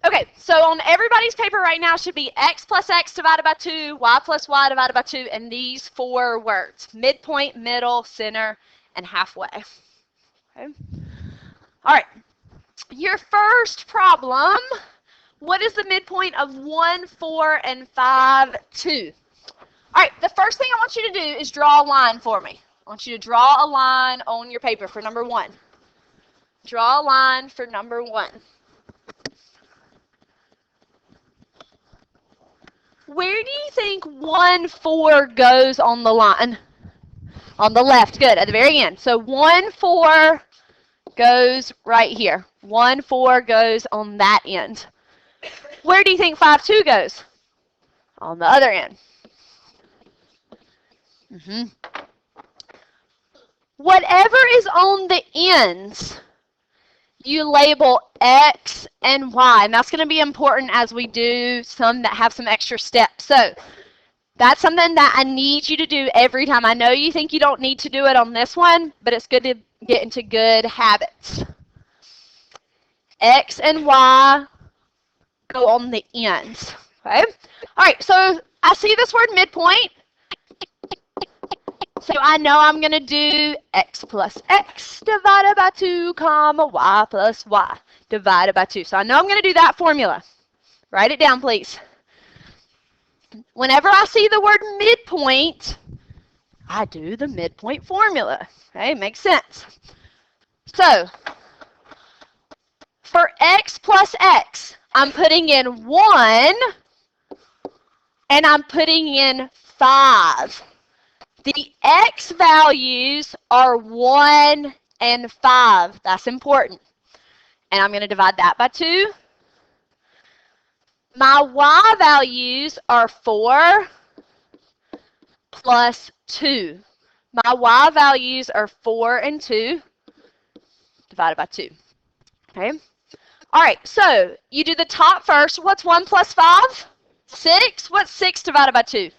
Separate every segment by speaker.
Speaker 1: Okay, so on everybody's paper right now should be x plus x divided by 2, y plus y divided by 2, and these 4 words: midpoint, middle, center, and halfway. Okay. All right, your first problem, what is the midpoint of 1, 4, and 5, 2? All right, the first thing I want you to do is draw a line for me. I want you to draw a line on your paper for number 1. Draw a line for number 1. Where do you think 1, 4 goes on the line? On the left, good, at the very end. So 1, 4 goes right here. 1, 4 goes on that end. Where do you think 5, 2 goes? On the other end. Whatever is on the ends, you label X and Y, and that's going to be important as we do some that have some extra steps. So that's something that I need you to do every time. I know you think you don't need to do it on this one, but it's good to get into good habits. X and Y go on the ends. Okay? All right, so I see this word midpoint. So I know I'm going to do x plus x divided by 2, comma, y plus y divided by 2. So I know I'm going to do that formula. Write it down, please. Whenever I see the word midpoint, I do the midpoint formula. Okay, makes sense. So for x plus x, I'm putting in 1 and I'm putting in 5. The x values are 1 and 5. That's important. And I'm going to divide that by 2. My y values are 4 plus 2. My y values are 4 and 2 divided by 2. Okay? All right, so you do the top first. What's 1 plus 5? 6. What's 6 divided by 2?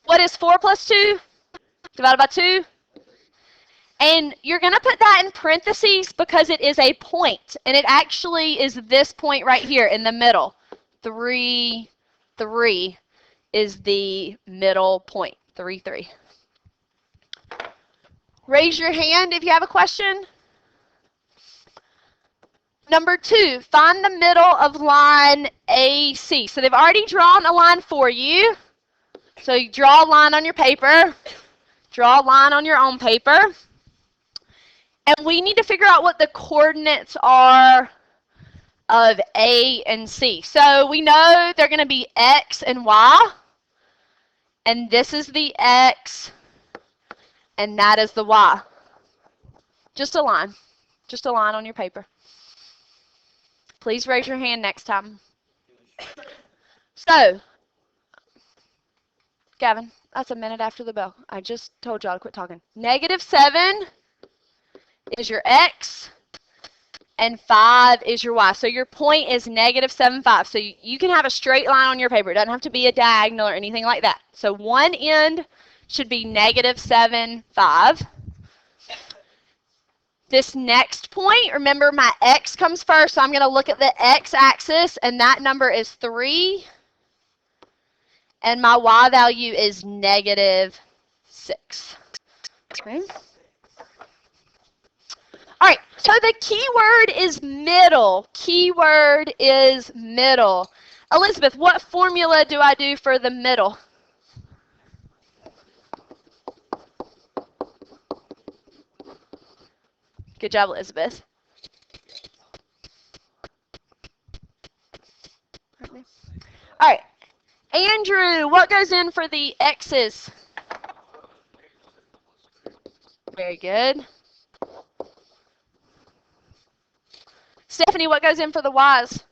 Speaker 1: What is 4 plus 2 divided by 2? And you're going to put that in parentheses because it is a point. And it actually is this point right here in the middle. 3, 3 is the middle point. 3, 3. Raise your hand if you have a question. Number 2, find the middle of line AC. So they've already drawn a line for you. So you draw a line on your paper, draw a line on your own paper, and we need to figure out what the coordinates are of A and C. So we know they're going to be X and Y, and this is the X, and that is the Y. Just a line on your paper. Please raise your hand next time. So, Gavin, that's a minute after the bell. I just told y'all to quit talking. -7 is your X, and 5 is your Y. So your point is -7, 5. So you can have a straight line on your paper. It doesn't have to be a diagonal or anything like that. So one end should be -7, 5. This next point, remember my X comes first, so I'm going to look at the X axis, and that number is 3. And my Y value is -6. Okay. All right, so the key word is middle. Keyword is middle. Elizabeth, what formula do I do for the middle? Good job, Elizabeth. All right. Andrew, what goes in for the X's? Very good. Stephanie, what goes in for the Y's?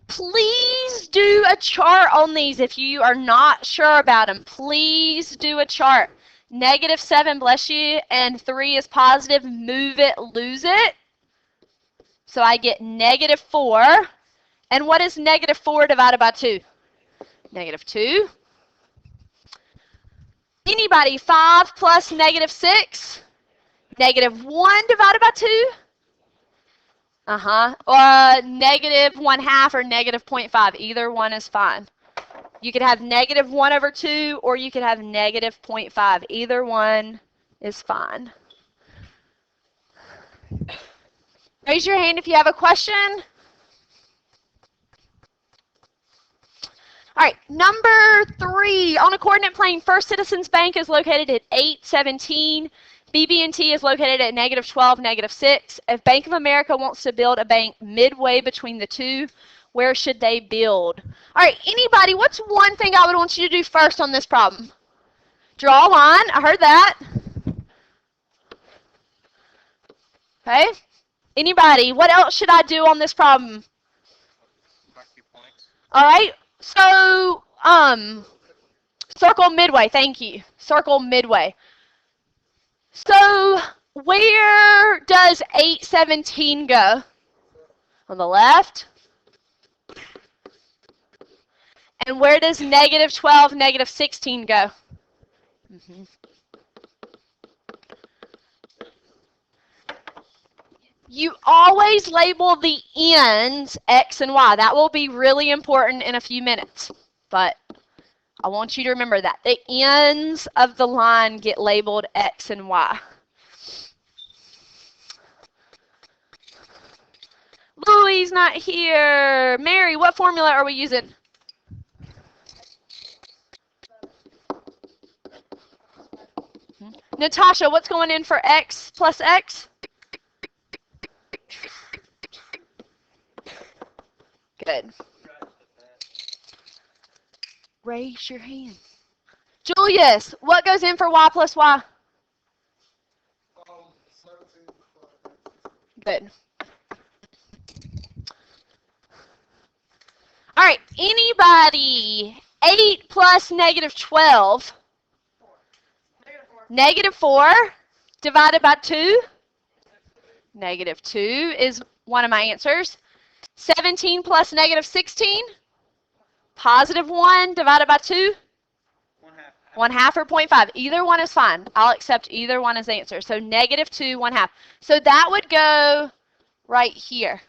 Speaker 1: Please do a chart on these if you are not sure about them. Please do a chart. -7, bless you, and 3 is positive. Move it, lose it. So I get -4. And what is -4 divided by 2? Negative 2. Anybody, 5 plus negative 6? Negative 1 divided by 2? Negative 1/2 or negative 0.5. Either one is fine. You could have negative 1 over 2 or you could have negative 0.5. Either one is fine. Raise your hand if you have a question. All right, number 3. On a coordinate plane, First Citizens Bank is located at 817. BB&T is located at negative 12, negative 6. If Bank of America wants to build a bank midway between the two, where should they build? All right, anybody, what's one thing I would want you to do first on this problem? Draw a line. I heard that. Okay. Anybody, what else should I do on this problem? All right. So, circle midway. Thank you. Circle midway. So, where does 817 go? On the left. And where does negative 12, negative 16 go? You always label the ends X and Y. That will be really important in a few minutes. But I want you to remember that. The ends of the line get labeled X and Y. Louie's not here. Mary, what formula are we using? Natasha, what's going in for X plus X? Good. Raise your hand. Julius, what goes in for Y plus Y? Good. All right, anybody, 8 plus negative 12? Negative 4 divided by 2? Negative 2 is one of my answers. 17 plus negative 16? Positive 1 divided by 2? 1/2 or 0.5. Either one is fine. I'll accept either one as answer. So negative 2, 1/2. So that would go right here.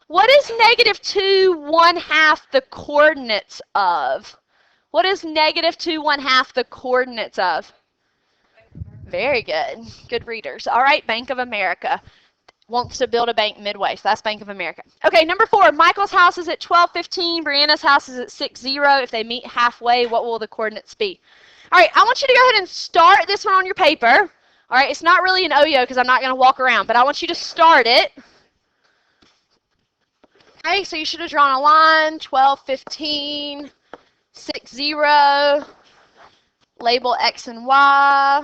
Speaker 1: What is negative 2, 1/2 the coordinates of? What is negative 2, 1/2 the coordinates of? Very good. Good readers. All right, Bank of America wants to build a bank midway. So that's Bank of America. Okay, number 4. Michael's house is at 12:15. Brianna's house is at 6:0. If they meet halfway, what will the coordinates be? All right, I want you to go ahead and start this one on your paper. All right, it's not really an OYO because I'm not going to walk around, but I want you to start it. Okay, so you should have drawn a line, 12:15, 6:0, label X and Y,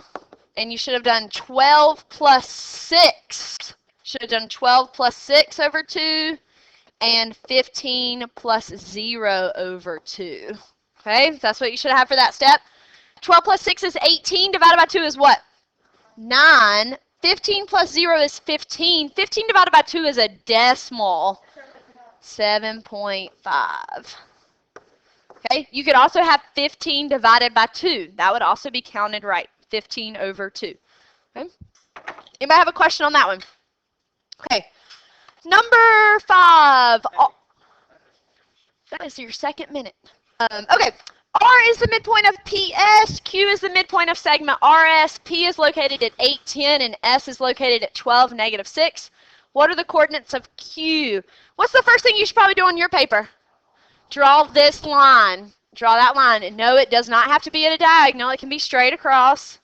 Speaker 1: and you should have done 12 plus 6. Should have done 12 plus 6 over 2 and 15 plus 0 over 2. Okay, that's what you should have for that step. 12 plus 6 is 18. Divided by 2 is what? 9. 15 plus 0 is 15. 15 divided by 2 is a decimal. 7.5. Okay, you could also have 15 divided by 2. That would also be counted right. 15 over 2. Okay. Anybody have a question on that one? Okay. Number 5. Oh, that is your second minute. Okay. R is the midpoint of PS. Q is the midpoint of segment RS. P is located at 810 and S is located at 12, negative 6. What are the coordinates of Q? What's the first thing you should probably do on your paper? Draw this line. Draw that line. And no, it does not have to be at a diagonal. It can be straight across.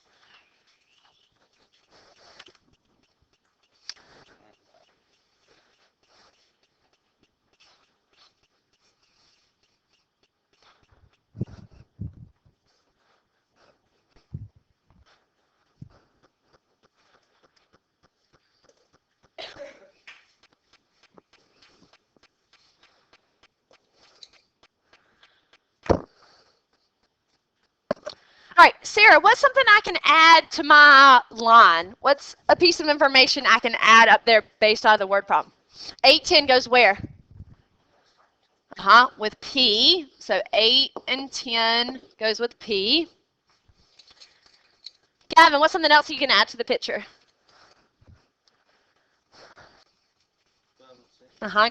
Speaker 1: All right, Sarah, what's something I can add to my line? What's a piece of information I can add up there based on the word problem? 810 goes where? With P. So 8 and 10 goes with P. Gavin, what's something else you can add to the picture?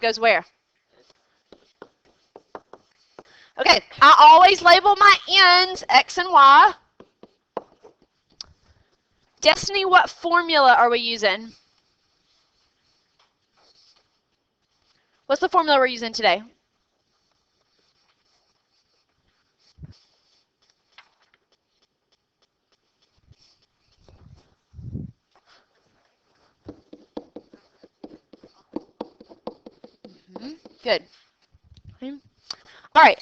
Speaker 1: Goes where? Okay, I always label my ends X and Y. Destiny, what formula are we using? What's the formula we're using today? Good. Okay. All right.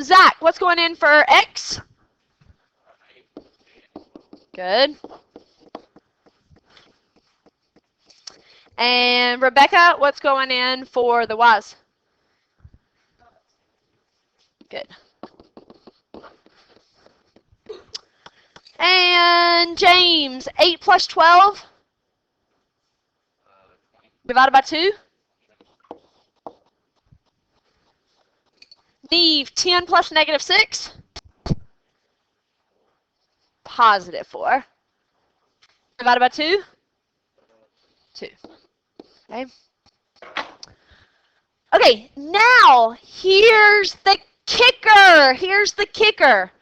Speaker 1: Zach, what's going in for X? Good. And Rebecca, what's going in for the Y's? Good. And James, 8 plus 12 divided by 2. Neve, 10 plus negative 6. Positive 4. Divided by 2. 2. Okay. Okay, now here's the kicker. Here's the kicker.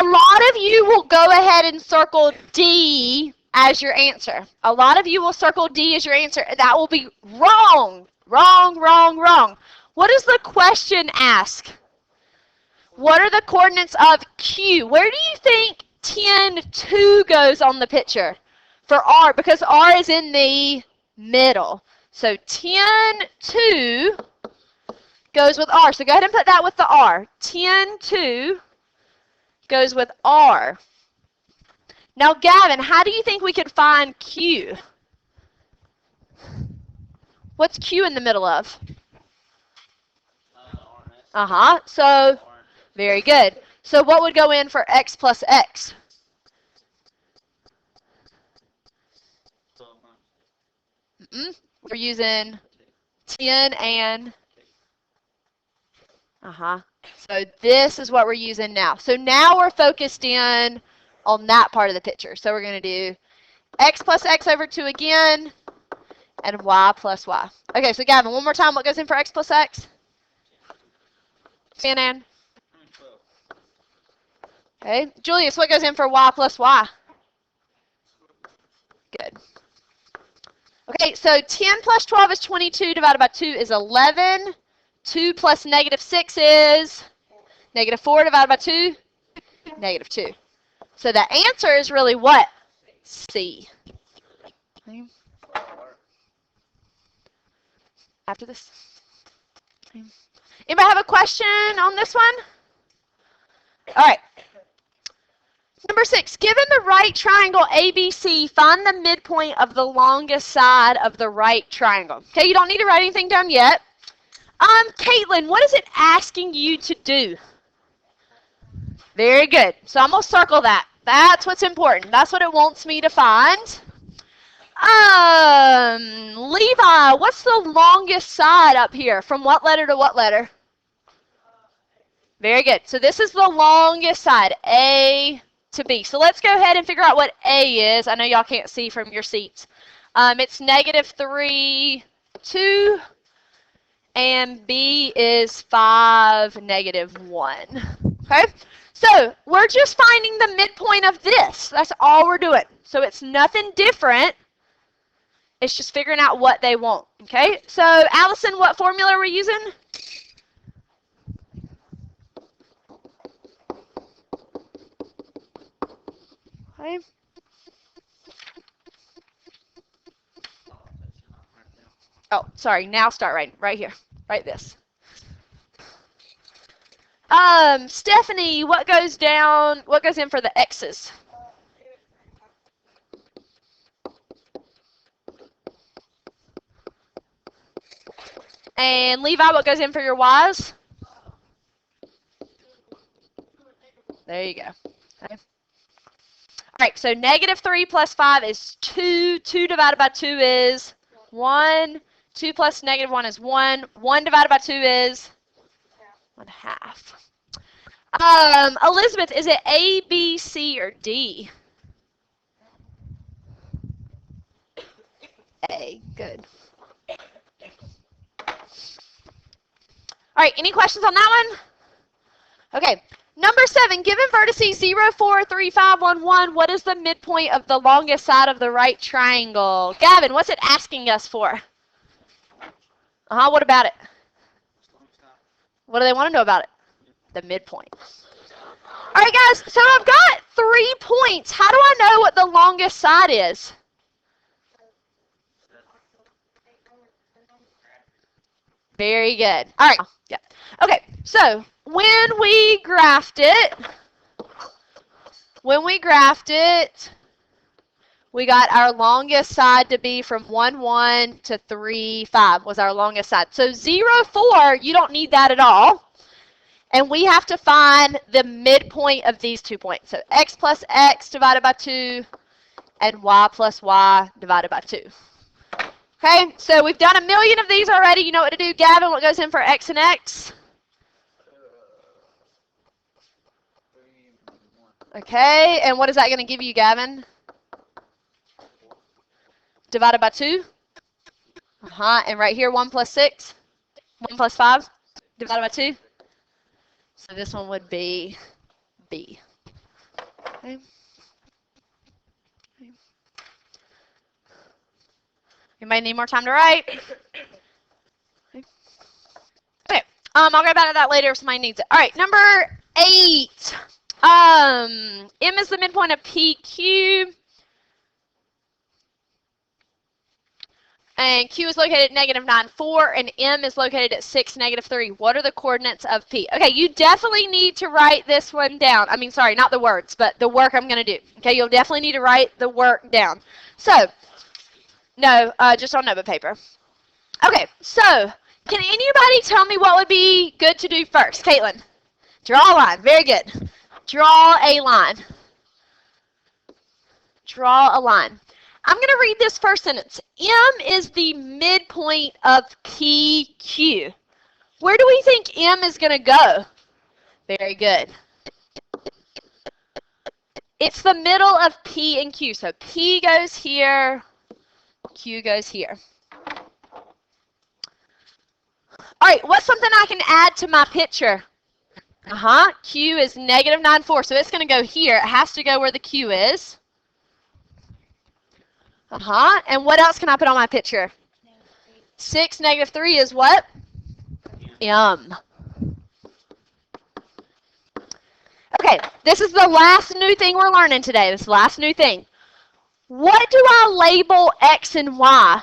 Speaker 1: A lot of you will go ahead and circle D as your answer. A lot of you will circle D as your answer. That will be wrong. Wrong, wrong, wrong. What does the question ask? What are the coordinates of Q? Where do you think 10, 2 goes on the picture for R? Because R is in the middle. So 10, 2 goes with R. So go ahead and put that with the R. 10, 2 goes with R. Now, Gavin, how do you think we could find Q? What's Q in the middle of? So, very good. So what would go in for X plus X? We're using 10 and So this is what we're using now. So now we're focused in on that part of the picture. So we're going to do X plus X over 2 again, and Y plus Y. Okay, so Gavin, one more time, what goes in for X plus X? 10 and? Okay, Julius, what goes in for Y plus Y? Good. Okay, so 10 plus 12 is 22 divided by 2 is 11. 2 plus negative 6 is negative 4 divided by 2, negative 2. So the answer is really what? C. Okay. After this. Okay. Anybody have a question on this one? All right. Number 6, given the right triangle ABC, find the midpoint of the longest side of the right triangle. Okay, you don't need to write anything down yet. Caitlin, what is it asking you to do? Very good. So I'm going to circle that. That's what's important. That's what it wants me to find. Levi, what's the longest side up here? From what letter to what letter? Very good. So this is the longest side, A to B. So let's go ahead and figure out what A is. I know y'all can't see from your seats. It's negative 3, 2. And B is 5, negative 1. Okay? So we're just finding the midpoint of this. That's all we're doing. So it's nothing different. It's just figuring out what they want. Okay? So Allison, what formula are we using? Okay. Oh, sorry. Now start writing. Right here. Write this. Stephanie, what goes in for the X's? And Levi, what goes in for your Y's? There you go. Okay. All right, so negative 3 plus 5 is 2. 2 divided by 2 is 1. 2 plus negative 1 is 1. 1 divided by 2 is 1/2. Elizabeth, is it A, B, C, or D? A. Good. All right, any questions on that one? Okay. Number 7, given vertices 0, 4, 3, 5, 1, 1, what is the midpoint of the longest side of the right triangle? Gavin, what's it asking us for? What about it? What do they want to know about it? The midpoint. All right, guys, so I've got 3 points. How do I know what the longest side is? Very good. All right. Yeah. Okay, so when we graphed it, we got our longest side to be from 1, 1 to 3, 5 was our longest side. So 0, 4, you don't need that at all. And we have to find the midpoint of these 2 points. So x plus x divided by 2 and y plus y divided by 2. Okay, so we've done a million of these already. You know what to do, Gavin? What goes in for x and x? Okay, and what is that going to give you, Gavin? Divided by 2? And right here, 1 plus 6? 1 plus 5? Divided by 2? So this one would be B. Okay. You might need more time to write. Okay. I'll go back to that later if somebody needs it. All right, number 8. M is the midpoint of PQ. And Q is located at -9, 4, and M is located at 6, -3. What are the coordinates of P? Okay, you definitely need to write this one down. I mean, sorry, not the words, but the work I'm going to do. Okay, you'll definitely need to write the work down. So, no, just on notebook paper. Okay, so can anybody tell me what would be good to do first? Caitlin, draw a line. Very good. Draw a line. Draw a line. I'm going to read this first sentence. M is the midpoint of PQ. Where do we think M is going to go? Very good. It's the middle of P and Q. So P goes here, Q goes here. All right, what's something I can add to my picture? Q is -9, 4. So it's going to go here. It has to go where the Q is. And what else can I put on my picture? 6, -3 is what? M. Okay, this is the last new thing we're learning today. This last new thing. What do I label X and Y?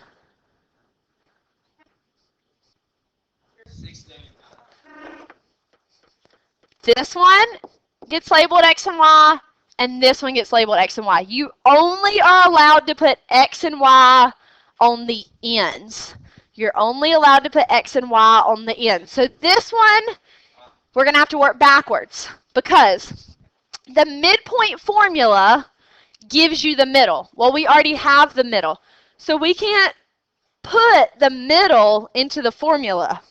Speaker 1: This one gets labeled X and Y, and this one gets labeled X and Y. You only are allowed to put X and Y on the ends. You're only allowed to put X and Y on the ends. So this one, we're going to have to work backwards because the midpoint formula gives you the middle. Well, we already have the middle. So we can't put the middle into the formula.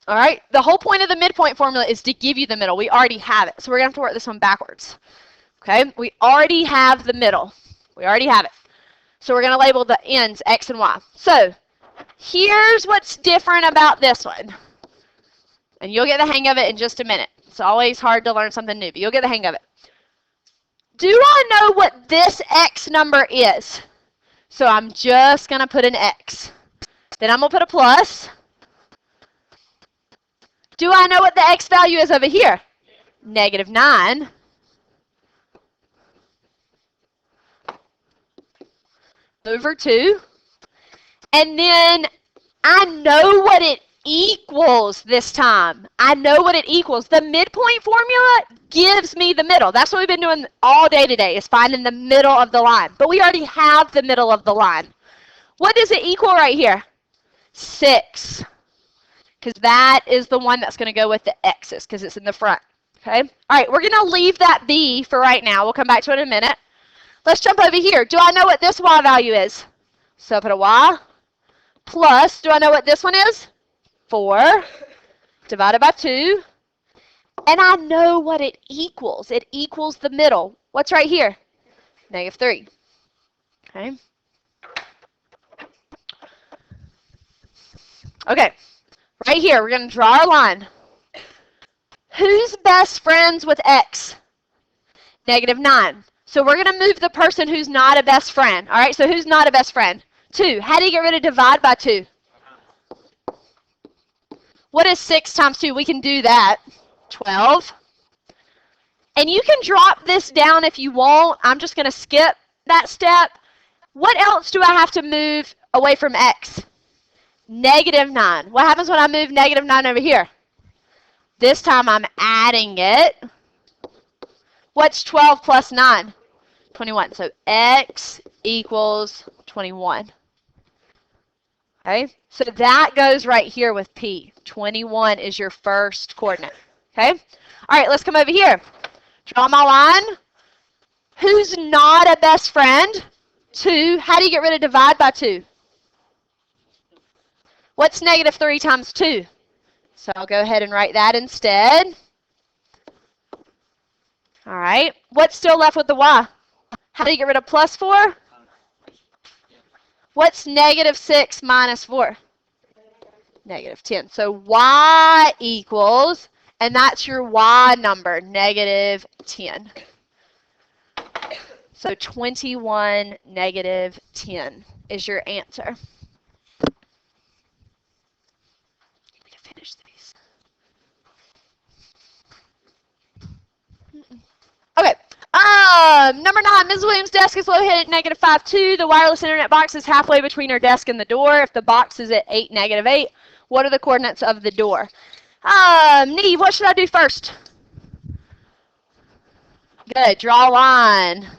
Speaker 1: All right? The whole point of the midpoint formula is to give you the middle. We already have it. So we're going to have to work this one backwards. Okay? We already have the middle. We already have it. So we're going to label the ends X and Y. So here's what's different about this one. And you'll get the hang of it in just a minute. It's always hard to learn something new, but you'll get the hang of it. Do I know what this X number is? So I'm just going to put an X. Then I'm going to put a plus. Do I know what the X value is over here? -9. Over 2. And then I know what it equals this time. I know what it equals. The midpoint formula gives me the middle. That's what we've been doing all day today, is finding the middle of the line. But we already have the middle of the line. What does it equal right here? 6. Because that is the one that's going to go with the X's because it's in the front. Okay? All right, we're going to leave that B for right now. We'll come back to it in a minute. Let's jump over here. Do I know what this Y value is? So I put a Y. Plus, do I know what this one is? 4 divided by 2 And I know what it equals. It equals the middle. What's right here? -3. Okay. Okay. Right here, we're going to draw our line. Who's best friends with x? -9. So we're going to move the person who's not a best friend. All right, so who's not a best friend? 2. How do you get rid of divide by 2? What is 6 times 2? We can do that. 12. And you can drop this down if you want. I'm just going to skip that step. What else do I have to move away from x? -9. What happens when I move -9 over here? This time I'm adding it. What's 12 plus 9? 21. So x equals 21. Okay, so that goes right here with P. 21 is your first coordinate. Okay, all right, let's come over here. Draw my line. Who's not a best friend? 2. How do you get rid of divide by 2? What's -3 times 2? So I'll go ahead and write that instead. All right, what's still left with the y? How do you get rid of +4? What's -6 minus 4? -10. So y equals, and that's your y number, -10. So 21, -10 is your answer. Let me finish these. Okay. Number 9, Ms. Williams' desk is located at -5, 2. The wireless internet box is halfway between her desk and the door. If the box is at 8, -8, what are the coordinates of the door? Neve, what should I do first? Good. Draw a line.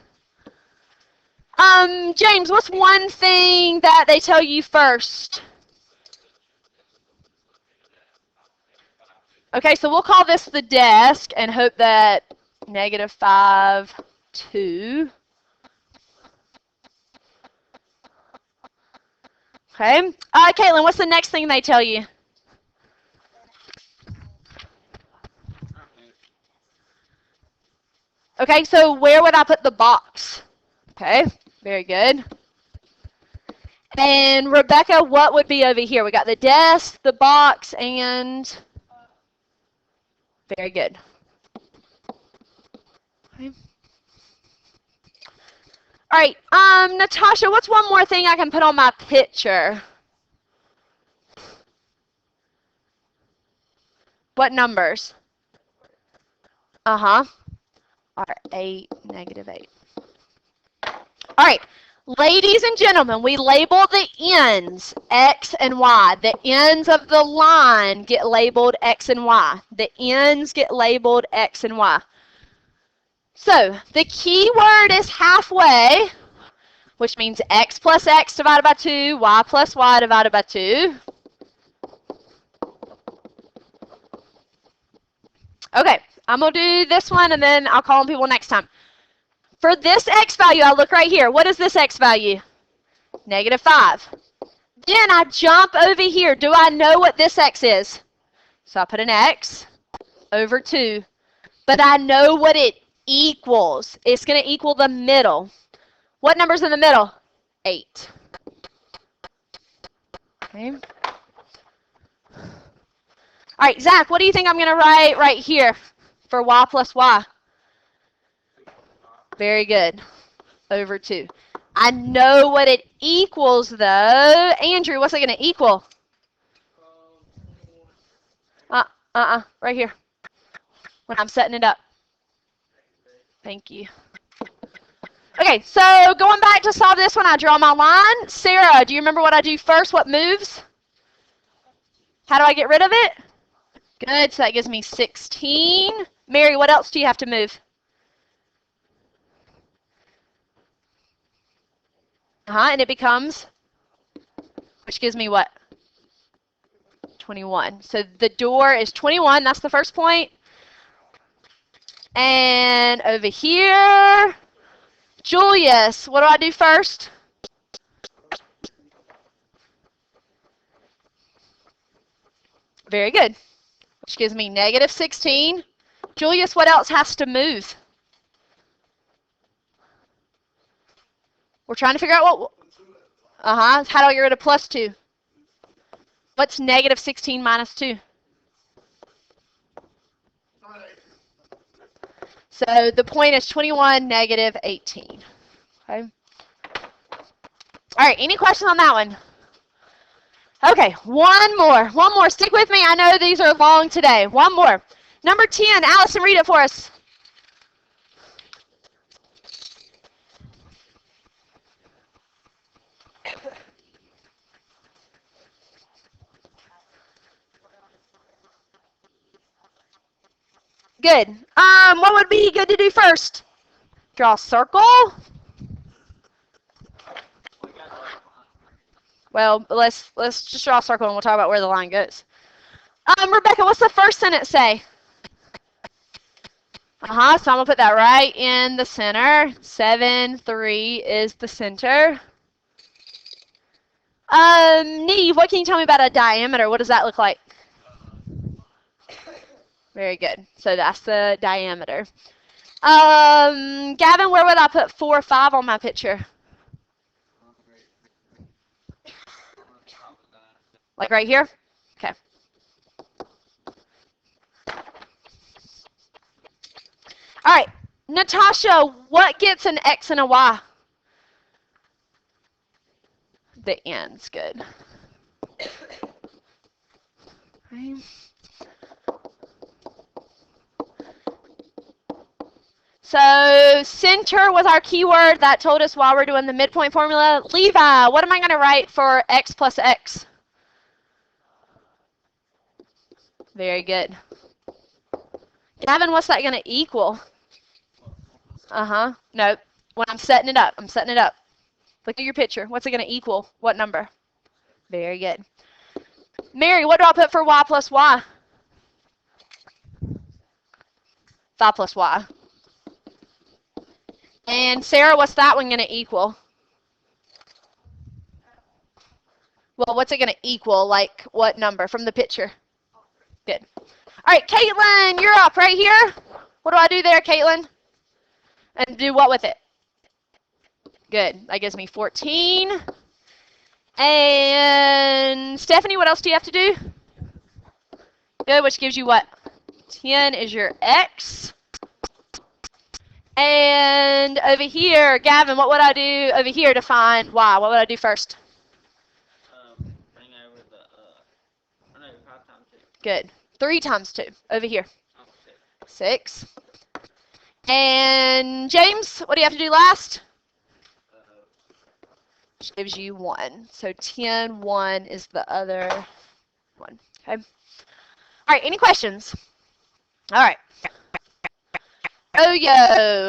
Speaker 1: James, what's one thing that they tell you first? Okay, so we'll call this the desk and hope that -5, 2. Okay. Caitlin, what's the next thing they tell you? Okay, so where would I put the box? Okay, very good. And Rebecca, what would be over here? We got the desk, the box, and... Very good. Okay. All right, Natasha, what's one more thing I can put on my picture? What numbers? Uh-huh. Are 8, -8. All right, ladies and gentlemen, we label the ends X and Y. The ends of the line get labeled X and Y. The ends get labeled X and Y. So the key word is halfway, which means X plus X divided by 2, Y plus Y divided by 2. Okay, I'm going to do this one, and then I'll call on people next time. For this X value, I look right here. What is this X value? -5. Then I jump over here. Do I know what this X is? So I put an X over 2. But I know what it equals. It's going to equal the middle. What number's in the middle? 8. Okay. All right, Zach, what do you think I'm going to write right here for Y plus Y? Very good. Over 2. I know what it equals, though. Andrew, what's it going to equal? Right here. When I'm setting it up. Thank you. Okay, so going back to solve this one, I draw my line. Sarah, do you remember what I do first? What moves? How do I get rid of it? Good, so that gives me 16. Mary, what else do you have to move? And it becomes, which gives me what? 21. So the door is 21. That's the first point. And over here, Julius, what do I do first? Very good. Which gives me -16. Julius, what else has to move? We're trying to figure out what... How do I get rid of plus 2? What's negative 16 minus 2? So the point is 21, negative 18. Okay. All right, any questions on that one? Okay, one more. One more. Stick with me. I know these are long today. One more. Number 10, Allison, read it for us. Good. What would be good to do first? Draw a circle. Well, let's just draw a circle and we'll talk about where the line goes. Rebecca, what's the first sentence say? So I'm gonna put that right in the center. 7, 3 is the center. Neve, what can you tell me about a diameter? What does that look like? Very good. So that's the diameter. Gavin, where would I put 4, 5 on my picture? Like right here? Okay. All right. Natasha, what gets an X and a Y? The ends. Good. Okay. So center was our keyword that told us why we're doing the midpoint formula. Levi, what am I going to write for X plus X? Very good. Gavin, what's that going to equal? No, when I'm setting it up, Look at your picture. What's it going to equal? What number? Very good. Mary, what do I put for Y plus Y? 5 plus Y. And Sarah, what's that one going to equal? Well, what's it going to equal? Like what number from the picture? Good. All right, Caitlin, you're up right here. What do I do there, Caitlin? And do what with it? Good. That gives me 14. And Stephanie, what else do you have to do? Good, which gives you what? 10 is your X. And over here, Gavin, what would I do over here to find Y? What would I do first?
Speaker 2: Bring over the, no, 5 times 2.
Speaker 1: Good. 3 times 2. Over here.
Speaker 2: Oh,
Speaker 1: 6. And James, what do you have to do last? Which gives you 1. So 10, 1 is the other one. Okay. All right, any questions? All right. Oh, yo.